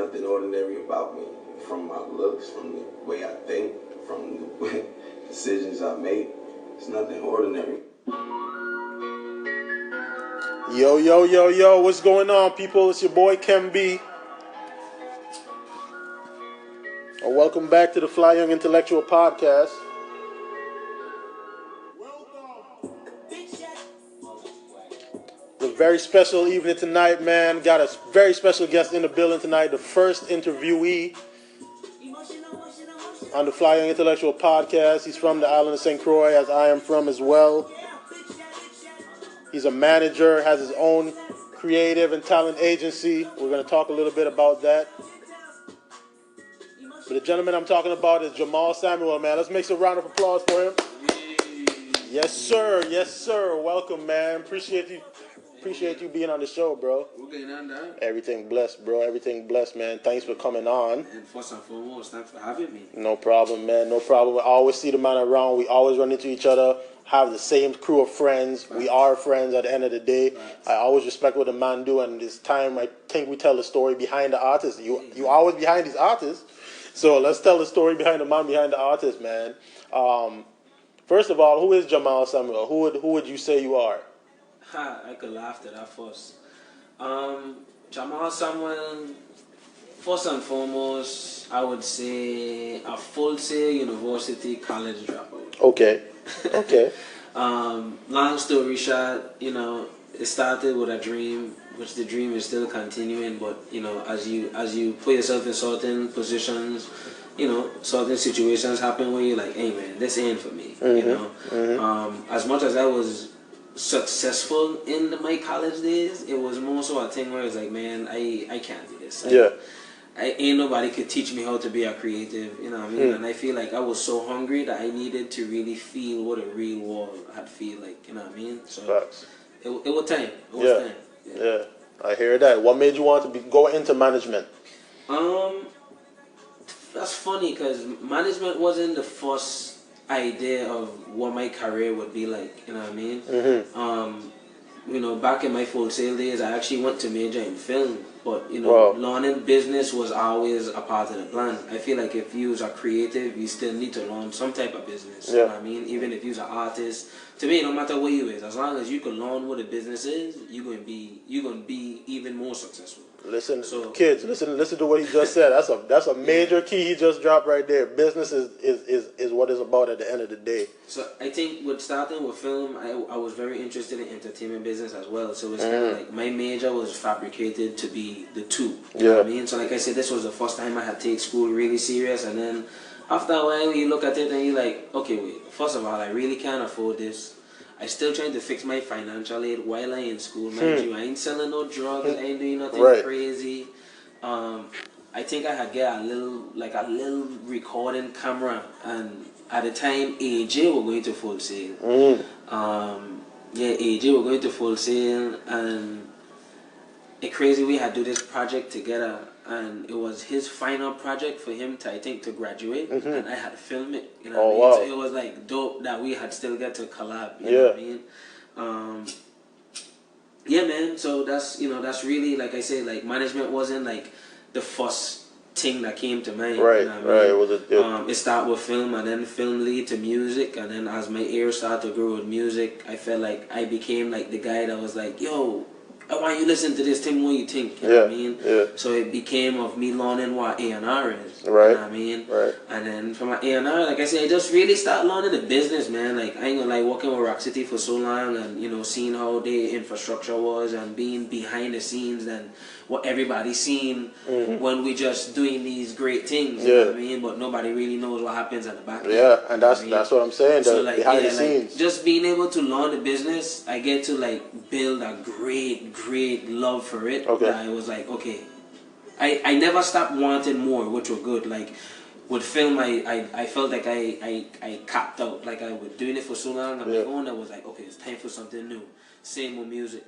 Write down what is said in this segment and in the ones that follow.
nothing ordinary about me. From my looks, from the way I think, from the decisions I make, it's nothing ordinary. Yo, what's going on, people? It's your boy Kem B. Welcome back to the Fly Young Intellectual Podcast. It's a very special evening tonight, man. Got a very special guest in the building tonight, the first interviewee on the Fly Young Intellectual Podcast. He's from the island of St. Croix, as I am from as well. He's a manager, has his own creative and talent agency. We're going to talk a little bit about that. But the gentleman I'm talking about is Jamal Samuel, man. Let's make some round of applause for him. Yes, sir. Welcome, man. Appreciate you being on the show, bro. We're getting on that. Everything blessed, bro. Everything blessed, man. Thanks for coming on. And first and foremost, thanks for having me. No problem, man. No problem. I always see the man around. We always run into each other. Have the same crew of friends. We are friends at the end of the day. I always respect what the man do, and this time I think we tell the story behind the artist. You always behind these artists. So let's tell the story behind the man behind the artist, man. First of all, who is Jamal Samuel? Who would you say you are? I could laugh at that first. Jamal Samuel, first and foremost, I would say a full-sail university college dropout. Okay. Long story short, it started with a dream, which the dream is still continuing. But as you put yourself in certain positions, certain situations happen where you're like, hey man, this ain't for me. As much as I was successful in my college days, it was more so a thing where it's like, man, I can't do this. Ain't nobody could teach me how to be a creative, you know what I mean? And I feel like I was so hungry that I needed to really feel what a real world had feel like, you know what I mean? So Facts. It was time. It was time. Yeah, I hear that. What made you want to go into management? That's funny because management wasn't the first idea of what my career would be like, you know what I mean? Back in my full sail days, I actually went to major in film, but learning business was always a part of the plan. I feel like if you was a creative, you still need to learn some type of business. You know what I mean? Even if you're an artist, to me, no matter what you is, as long as you can learn what a business is, you're gonna be even more successful. Listen, kids, listen to what he just said. That's a major key he just dropped right there. Business is what it's about at the end of the day. So I think with starting with film, I was very interested in entertainment business as well. So it's kind of like my major was fabricated to be the two. You know what I mean? So like I said, this was the first time I had to take school really serious, and then after a while you look at it and you're like, okay, wait, first of all, I really can't afford this. I still trying to fix my financial aid while I in school. Mind you, I ain't selling no drugs. I ain't doing nothing crazy. I think I had get a little recording camera, and at the time AJ were going to full sale. AJ were going to full sale, and it's crazy. We had to do this project together, and it was his final project for him to graduate, and I had to film it. You know what I mean? So it was like dope that we had still get to collab. You know what I mean? Yeah, man. So that's really, like I say, like management wasn't like the first thing that came to mind. Right, you know what I mean? It it started with film, and then film lead to music, and then as my ear started to grow with music, I felt like I became like the guy that was like, yo, I want you to listen to this, tell me what you think, you know what I mean? So it became of me learning what A&R is, you know what I mean? And then from my A&R, like I said, I just really started learning the business, man. Like, I ain't gonna lie, working with Rock City for so long, and, seeing how their infrastructure was, and being behind the scenes, and what everybody's seen when we just doing these great things, you know what I mean? But nobody really knows what happens at the back end. And that's what I'm saying, so like, behind the scenes. Just being able to learn the business, I get to like build a great love for it. That I was like, okay, I never stopped wanting more, which was good. Like with film, I felt like I capped out. Like I was doing it for so long, I'm like, I was like, okay, it's time for something new. Same with music.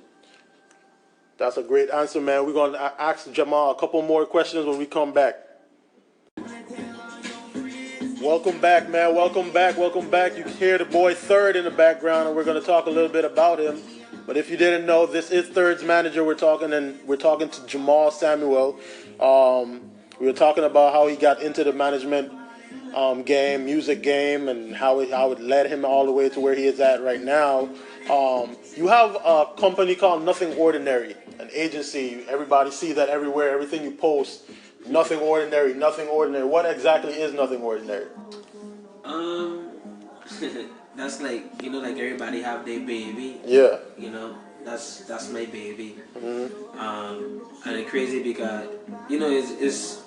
That's a great answer, man. We're going to ask Jamal a couple more questions when we come back. Welcome back, man. Welcome back. You can hear the boy Third in the background, and we're going to talk a little bit about him. But if you didn't know, this is Third's manager. We're talking to Jamal Samuel. We were talking about how he got into the management game, music game, and how it led him all the way to where he is at right now. You have a company called Nothing Ordinary, an agency. Everybody sees that everywhere. Everything you post, nothing ordinary, nothing ordinary. What exactly is Nothing Ordinary? That's like, like everybody have their baby. Yeah. That's my baby. Mm-hmm. And it's crazy because, it's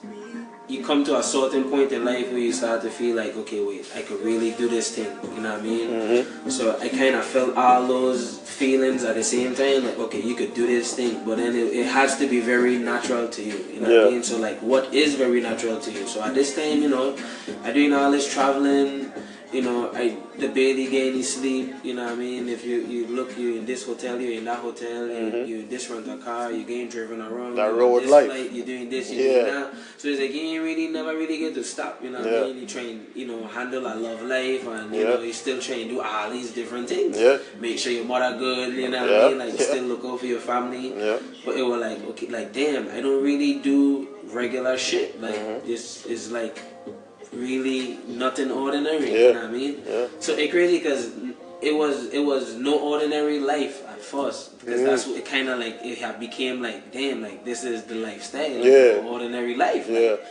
you come to a certain point in life where you start to feel like, okay, wait, I could really do this thing. You know what I mean? Mm-hmm. So I kind of felt all those feelings at the same time. Like, okay, you could do this thing, but then it has to be very natural to you. You know what I mean? So like, what is very natural to you? So at this time, I doing all this traveling. I barely get any sleep. You know what I mean? If you look, you in this hotel, you in that hotel, you in this rent a car, you getting driven around. That road life. Flight, you're doing this, you're doing that. So it's like you ain't never really get to stop. You know what I mean? You trying, handle a love life, and you still trying to do all these different things. Yeah. Make sure your mother good. You know what I mean? Like still look out for your family. Yeah. But it was like, okay, like damn, I don't really do regular shit. Like this is like really nothing ordinary. You know what I mean? Yeah. So it's crazy because it was no ordinary life at first, because that's what it kind of like it had became like, damn, like this is the lifestyle, like, ordinary life. Like,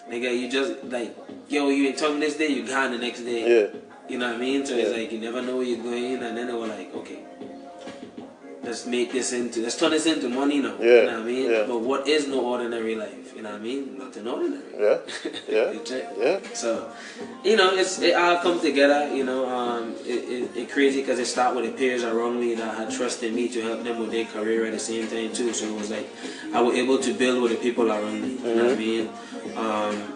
nigga, you just like, yo, you in town this day, you gone the next day. Yeah. You know what I mean? So it's like you never know where you're going, and then they were like, okay, let's turn this into money now. Yeah. You know what I mean? Yeah. But what is no ordinary life? You know what I mean? Nothing ordinary. Yeah. Yeah. So, it all comes together. It crazy because it started with the peers around me that had trusted me to help them with their career at the same time too. So it was like I was able to build with the people around me. You know what I mean?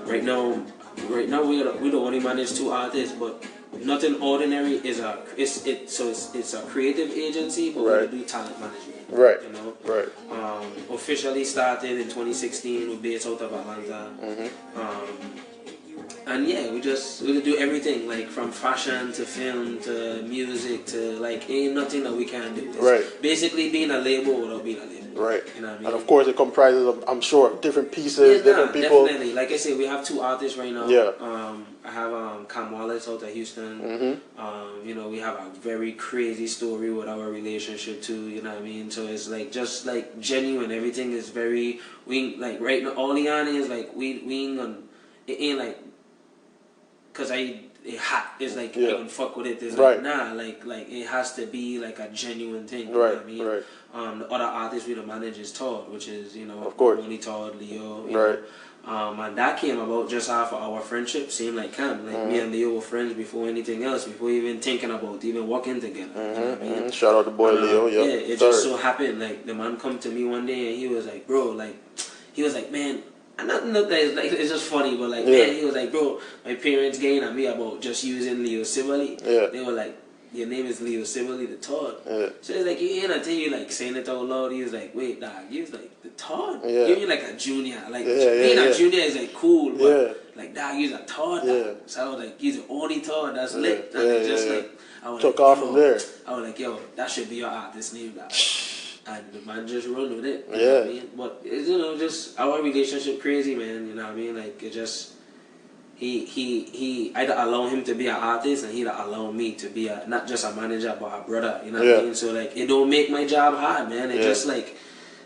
Right now we don't only manage 2 artists, but Nothing Ordinary is it's a creative agency, but we do talent management. Right. Right. Officially started in 2016. We're based out of Atlanta. And yeah, we do everything, like from fashion to film to music to like ain't nothing that we can't do. It's basically being a label without being a label. Right. You know what I mean? And of course it comprises of, I'm sure, different pieces, different people. Definitely. Like I said, we have 2 artists right now. Yeah. I have Cam Wallace out of Houston. We have a very crazy story with our relationship too, you know what I mean? So it's like just like genuine. Everything is very right now all the on is like we ain't gonna, it ain't like cause it hot. It's like I can fuck with it. It's like nah, like it has to be like a genuine thing. You know what I mean? Right. The other artists we don't manage is Todd, which is of course only Todd, Leo. Right. And that came about just after our friendship. Seemed like Cam, like me and Leo were friends before anything else, before even thinking about even working together. You know what I mean? Shout out to boy Leo. Yeah. It just so happened like the man come to me one day and he was like, bro, man. And not that it's just funny, but like man, he was like, bro, my parents getting at me about just using Leo Sibley. Yeah. They were like, your name is Leo Sibley the Todd. Yeah. So it's like you ain't until you like saying it out loud. He was like, wait, dog, you was like the Todd. Yeah. You're like a junior. Like being a junior is like cool, but like dog, you's a Todd. Yeah. So I was like, he's the only Todd that's lit. And it just like I was took off from there. I was like, yo, that should be your artist name, dog. And the man just run with it. You know what I mean? But it's, just our relationship crazy, man. You know what I mean? Like it just I'd allow him to be an artist, and he'd allow me to be not just a manager but a brother. You know what I mean? So like it don't make my job hard, man. It just like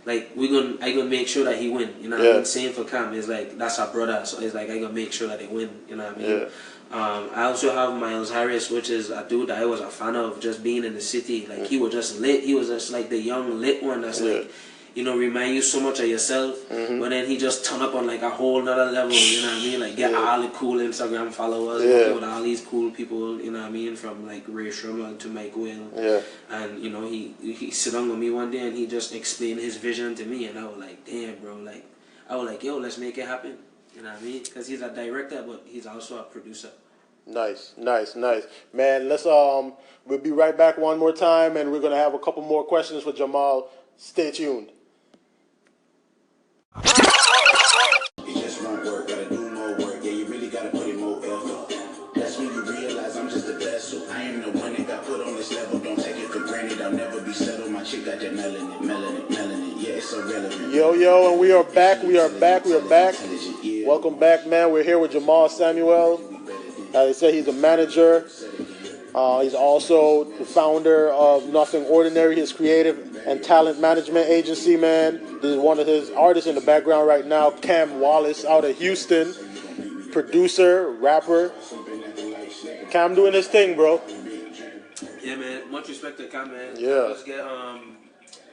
I gonna make sure that he win. You know what I mean? Same for Cam. It's like that's our brother, so it's like I gonna make sure that they win. You know what I mean? I also have Miles Harris, which is a dude that I was a fan of just being in the city. Like he was just lit. He was just like the young lit one that's like, remind you so much of yourself. But then he just turn up on like a whole nother level. You know what I mean? Like get all the cool Instagram followers, working with all these cool people. You know what I mean? From like Ray Sherman to Mike Will. Yeah. And he sit down with me one day and he just explained his vision to me, and I was like, damn, bro. Like I was like, yo, let's make it happen. You know what I mean? Because he's a director, but he's also a producer. Nice. Man, let's we'll be right back one more time, and we're gonna have a couple more questions for Jamal. Stay tuned. It just won't work, gotta do more work. Yeah, you really gotta put in more effort. That's when you realize I'm just a vessel. I am the one that got put on this level. Don't take it for granted, I'll never be settled. My chick Yo, and we are back. Welcome back, man. We're here with Jamal Samuel. As I said, he's a manager. He's also the founder of Nothing Ordinary, his creative and talent management agency, man. This is one of his artists in the background right now, Cam Wallace, out of Houston. Producer, rapper. Cam doing his thing, bro. Yeah, man. Much respect to Cam, man. Yeah. Let's get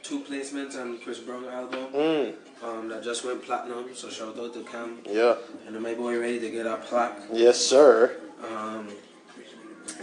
2 placements on Chris Brown album. That just went platinum. So shout out to Cam. Yeah. And my boy ready to get our plaque. Yes, sir.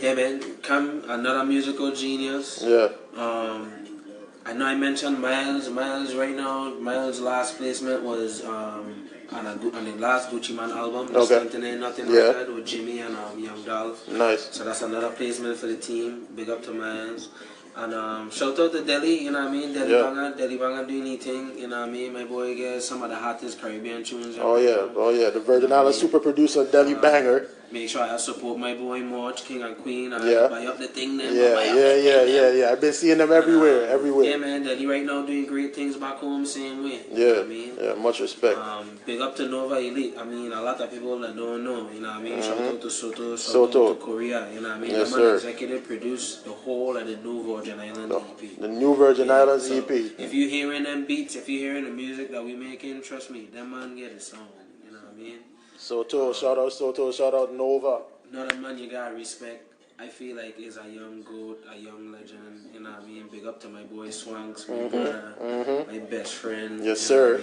Yeah, man. Cam, another musical genius. Yeah. I know I mentioned Miles. Miles right now. Miles' last placement was on the last Gucci Man album. The Strengthening Nothing record with Jimmy and Young Dolph. Nice. So that's another placement for the team. Big up to Miles. And shout out to Delhi, you know what I mean? Delhi Banger doing anything, you know what I mean? My boy gets some of the hottest Caribbean tunes. Oh yeah. The Virgin Islands super producer, Delhi Banger. Make sure I support my boy March, King and Queen. Yeah. Buy up the thing then. Yeah. I've been seeing them everywhere. Yeah, man. Delhi right now doing great things back home, same way. Yeah. You know what I mean? Yeah, much respect. Big up to Nova Elite. I mean, a lot of people that don't know, you know what I mean? Shout out to Soto. Shout out to Korea, you know what I mean? Yes, the man executive produced the whole of the New Virgin Islands EP. The New Virgin Islands EP. If you hearing them beats, if you hearing the music that we making, trust me, that man get a song, you know what I mean? Soto, shout out Nova. Another man you gotta respect. I feel like is a young goat, a young legend, you know what I mean? Big up to my boy Swanks, my brother, my best friend. Yes, sir.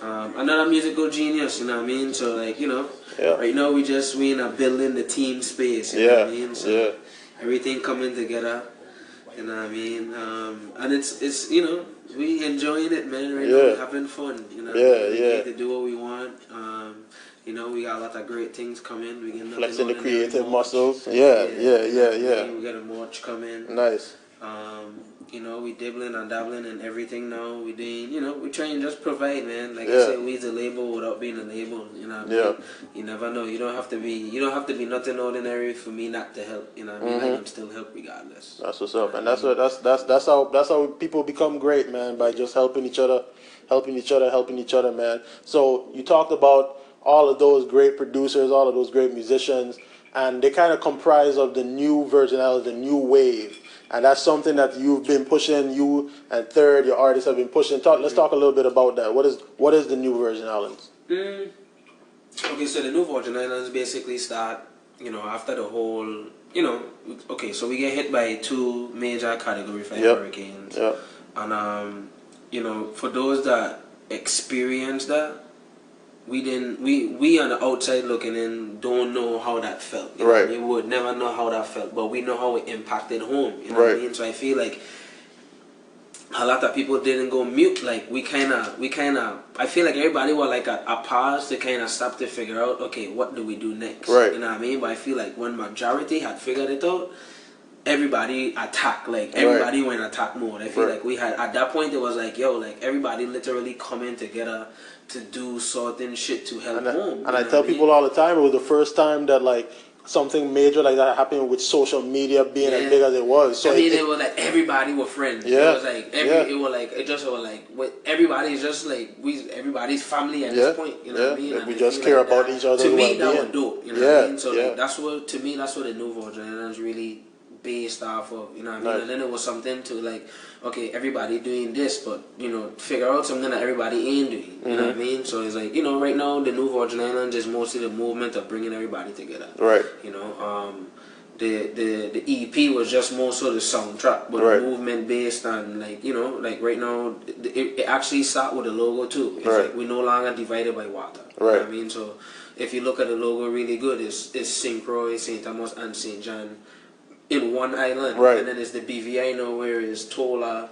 Another musical genius, you know what I mean? So like, you know, right now we in a building the team space, you know what I mean? So everything coming together, you know what I mean? And it's you know, we enjoying it, man, right now, having fun, you know. We get to do what we want. You know, we got a lot of great things coming. We get flexing the creative march. muscles. Yeah. We got a march coming. Nice. You know, we dibbling and dabbling and everything now. We doing, you know, we trying to just provide, man. Like I said, we's a label without being a label. You know what I mean? You never know. You don't have to be nothing ordinary for me not to help. You know what I mean? I can still help regardless. That's what's up, and that's how people become great, man. By just helping each other, man. So you talked about all of those great producers, all of those great musicians, and they kind of comprise of the new Virgin Islands, the new wave. And that's something that you've been pushing, you and Third, your artists have been pushing. Let's talk a little bit about that. What is the new Virgin Islands? Okay, so the new Virgin Islands basically start, you know, after the whole, you know, okay, so we get hit by 2 major category 5 hurricanes. And, you know, for those that experience that, we on the outside looking in don't know how that felt. You know what I mean? We would never know how that felt, but we know how it impacted home. You know what I mean? So I feel like a lot of people didn't go mute. Like we kind of. I feel like everybody was like a pause to kind of stop to figure out, okay, what do we do next? You know what I mean? But I feel like when majority had figured it out, everybody attacked. Like everybody went attack mode. I feel like we had at that point it was like, yo, like everybody literally coming together to do certain shit to help home. And I tell people all the time, it was the first time that like something major like that happened with social media being as big as it was. So I mean, it was like everybody were friends. It was like everybody's just like everybody's family at this point. You know what I mean? Like and we just care about each other. To me, that was dope. You know what I mean? So like, that's what the New Virgin Islands really based off of, you know what I mean? And then it was something to like, okay, everybody doing this, but, you know, figure out something that everybody ain't doing, you know what I mean? So it's like, you know, right now, the New Virgin Islands is mostly the movement of bringing everybody together. You know, the EP was just more so the soundtrack, but the movement based on, like, you know, like right now, it actually started with the logo too. It's like we're no longer divided by water, you know what I mean? So if you look at the logo really good, it's St. Croix, St. Thomas, and St. John in one island, and then it's the BVI now, where it's Tola,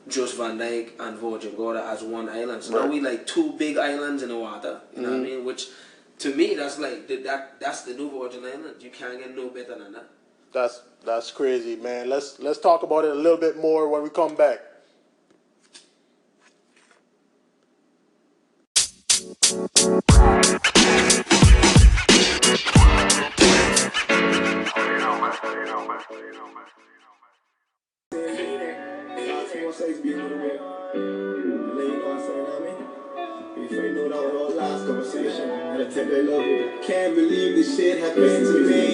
Jos Van Dyke, and Virgin Gorda as one island. So now we like 2 big islands in the water. You know what I mean? Which to me, that's like that's the New Virgin Island. You can't get no better than that. That's crazy, man. Let's talk about it a little bit more when we come back. Say it's beautiful. And then you know what I'm saying, Can't believe this shit happened to me.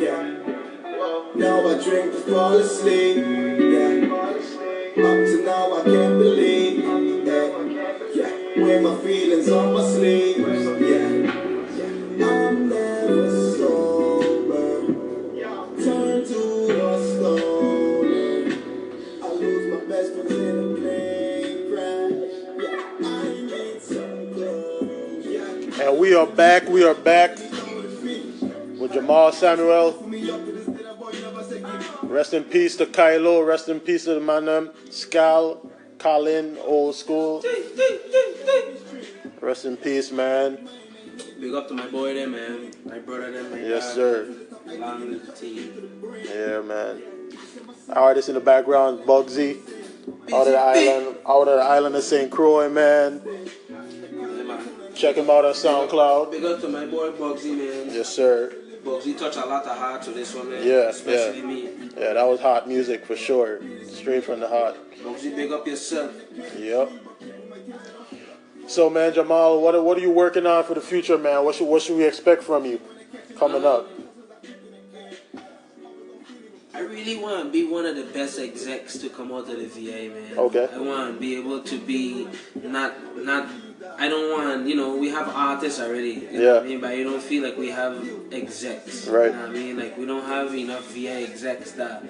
Yeah. Now I drink to fall asleep. Yeah. Up to now I can't believe. Yeah. Wear my feelings on my sleeve. Yeah. I'm never sober. Turn to a stoner. I lose my best friends in a plane crash. Yeah. I need some clothes. Yeah. And we are back with Jamal Samuel. Rest in peace to Kylo. Rest in peace to the man Scal, Colin, old school. Rest in peace, man. Big up to my boy there, man. My brother there, my Yes, dad, sir. along with the team. Yeah, man. Artist in the background, Bugsy. Out of the island of St. Croix, man. Yeah, man. Check him out on SoundCloud. Big up to my boy Bugsy, man. Yes, sir. Bugsy touched a lot of hearts to this one, man. Yeah, Especially me. Yeah, that was hot music for sure. Straight from the heart. Bugsy, big up yourself. Yep. So, man, Jamal, what are you working on for the future, man? What should we expect from you coming up? I really want to be one of the best execs to come out of the VA, man. Okay. I want to be able to be not. I don't want, we have artists already. You know what I mean? But I don't feel like we have execs. Right. You know what I mean? Like, we don't have enough VA execs that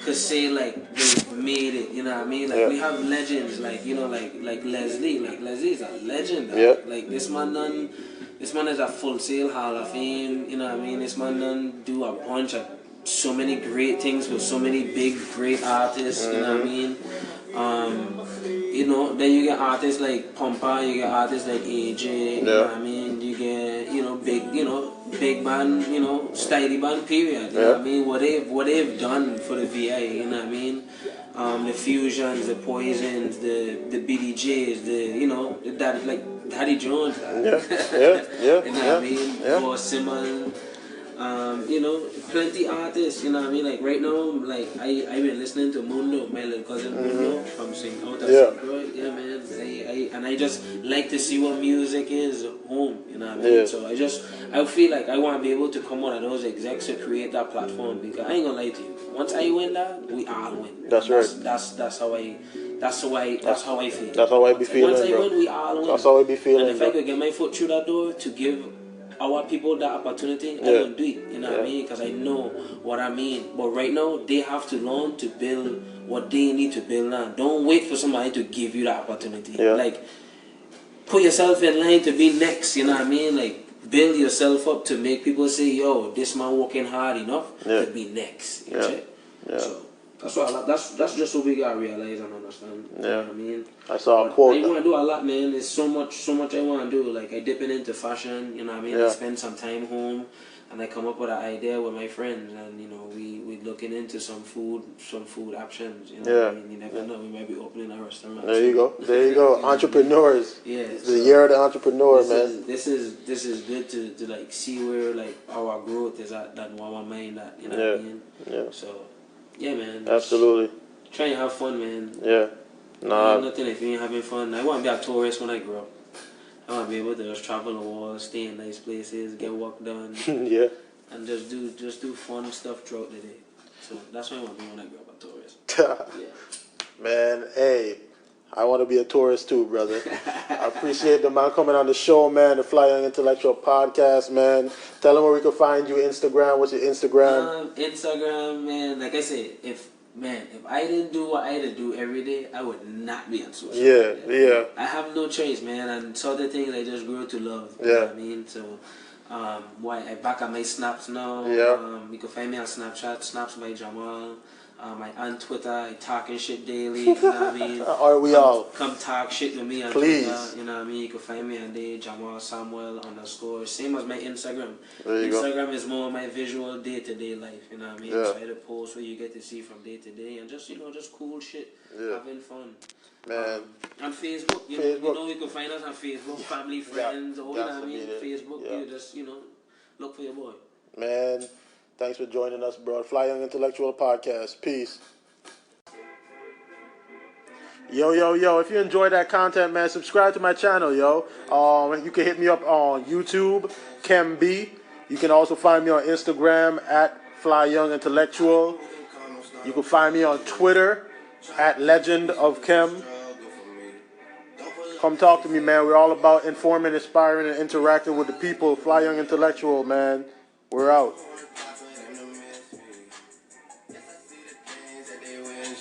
could say, like, they made it. You know what I mean? Like, we have legends, like, like Leslie. Like, Leslie's a legend. Yeah. Like, this man is a Full Sail Hall of Fame. You know what I mean? This man done do a bunch of so many great things with so many big, great artists. You know what I mean? Then you get artists like Pumpa, you get artists like AJ, you know what I mean? You get, big band, steady band, period. You know what I mean? What they've done for the VA, you know what I mean? The Fusions, the Poisons, the BDJs, the Daddy Jones. Yeah. You know what I mean? Yeah. Or Simmons. Plenty artists, you know what I mean? Like right now, like I've been listening to Mundo, my little cousin Mundo from St. Croix. Yeah, man. I just like to see what music is home, you know what I mean? Yeah. So I feel like I want to be able to come out of those execs to create that platform, because I ain't gonna lie to you. Once I win that, we all win. That's right. That's how I feel. That's how I be feeling, Once I bro. win, we all win. That's how I be feeling, And if I could get my foot through that door to give our people that opportunity, I will do it, you know what I mean? Because I know what I mean. But right now, they have to learn to build what they need to build now. Don't wait for somebody to give you that opportunity. Yeah. Like, put yourself in line to be next, you know what I mean? Like, build yourself up to make people say, yo, this man working hard enough to be next. You check? So, that's just what we gotta realize and understand. You know what I mean? I saw a quote. I want to do a lot, man. There's so much I want to do. Like, I dipping into fashion, you know what I mean? I spend some time home, and I come up with an idea with my friends, and we looking into some food options. You know what I mean? You never know, we might be opening a restaurant. There you go. Entrepreneurs. Yeah, it's the year of the entrepreneur, man. This is good to like see where like our growth is at, that our mind at, you know what I mean? Yeah. So, yeah, man. Absolutely. Try and have fun, man. Yeah. Nah. Nothing if you ain't having fun. I want to be a tourist when I grow up. I want to be able to just travel the world, stay in nice places, get work done. Yeah. And just do fun stuff throughout the day. So that's what I want to be when I grow up, a tourist. Yeah. Man, hey, I want to be a tourist too, brother. I appreciate the man coming on the show, man, the Fly Young Intellectual podcast, man. Tell them where we can find you. Instagram, what's your Instagram? Instagram, man, like I said, if I didn't do what I had to do every day, I would not be on social media. Yeah. I have no choice, man, and certain things I just grew to love. You know what I mean? So, I back at my snaps now. Yeah. You can find me on Snapchat, Snaps by Jamal. I on Twitter, I talking shit daily, you know what I mean? Are we all? Come talk shit with me on Please. Twitter, you know what I mean? You can find me on there, Jamal Samuel _, same as my Instagram. There you Instagram is more my visual day-to-day life, you know what I mean? Yeah. Try to post where you get to see from day to day, and just, just cool shit, having fun. Man. On Facebook, you know you can find us on Facebook, family, friends, or you know what I mean? Facebook, you just, look for your boy. Man, thanks for joining us, bro. Fly Young Intellectual Podcast. Peace. Yo, if you enjoyed that content, man, subscribe to my channel, yo. You can hit me up on YouTube, Kem B. You can also find me on Instagram at FlyYoungIntellectual. You can find me on Twitter at Legend of Kem. Come talk to me, man. We're all about informing, inspiring, and interacting with the people. Fly Young Intellectual, man. We're out.